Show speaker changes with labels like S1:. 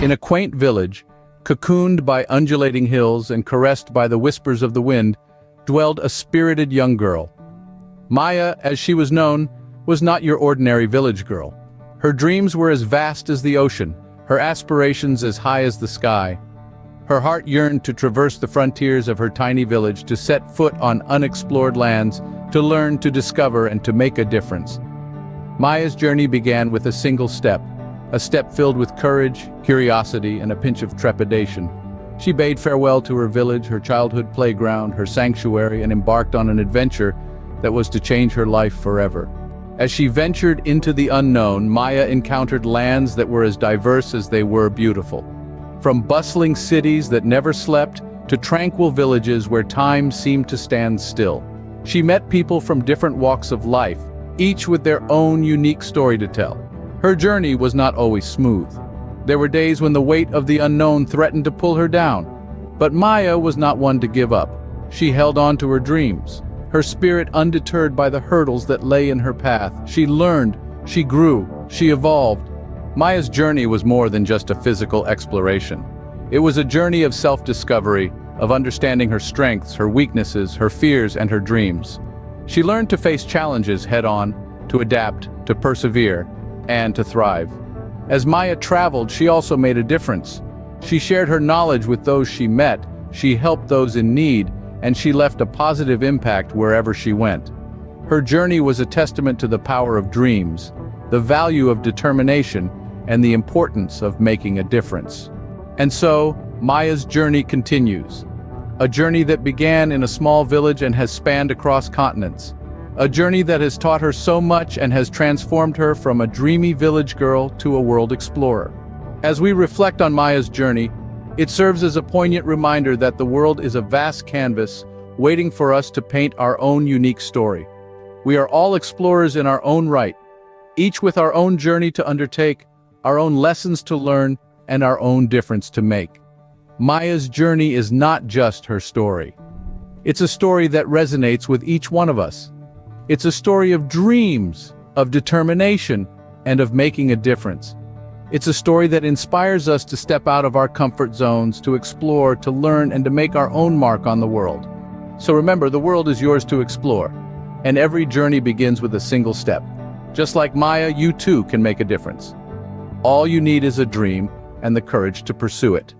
S1: In a quaint village, cocooned by undulating hills and caressed by the whispers of the wind, dwelled a spirited young girl. Maya, as she was known, was not your ordinary village girl. Her dreams were as vast as the ocean, her aspirations as high as the sky. Her heart yearned to traverse the frontiers of her tiny village, to set foot on unexplored lands, to learn, to discover, and to make a difference. Maya's journey began with a single step, a step filled with courage, curiosity, and a pinch of trepidation. She bade farewell to her village, her childhood playground, her sanctuary, and embarked on an adventure that was to change her life forever. As she ventured into the unknown, Maya encountered lands that were as diverse as they were beautiful. From bustling cities that never slept, to tranquil villages where time seemed to stand still. She met people from different walks of life, each with their own unique story to tell. Her journey was not always smooth. There were days when the weight of the unknown threatened to pull her down. But Maya was not one to give up. She held on to her dreams, her spirit undeterred by the hurdles that lay in her path. She learned, she grew, she evolved. Maya's journey was more than just a physical exploration. It was a journey of self-discovery, of understanding her strengths, her weaknesses, her fears, and her dreams. She learned to face challenges head-on, to adapt, to persevere, and to thrive. As Maya traveled, she also made a difference. She shared her knowledge with those she met, she helped those in need, and she left a positive impact wherever she went. Her journey was a testament to the power of dreams, the value of determination, and the importance of making a difference. And so, Maya's journey continues. A journey that began in a small village and has spanned across continents. A journey that has taught her so much and has transformed her from a dreamy village girl to a world explorer. As we reflect on Maya's journey, it serves as a poignant reminder that the world is a vast canvas waiting for us to paint our own unique story. We are all explorers in our own right, each with our own journey to undertake, our own lessons to learn, and our own difference to make. Maya's journey is not just her story. It's a story that resonates with each one of us. It's a story of dreams, of determination, and of making a difference. It's a story that inspires us to step out of our comfort zones, to explore, to learn, and to make our own mark on the world. So remember, the world is yours to explore, and every journey begins with a single step. Just like Maya, you too can make a difference. All you need is a dream and the courage to pursue it.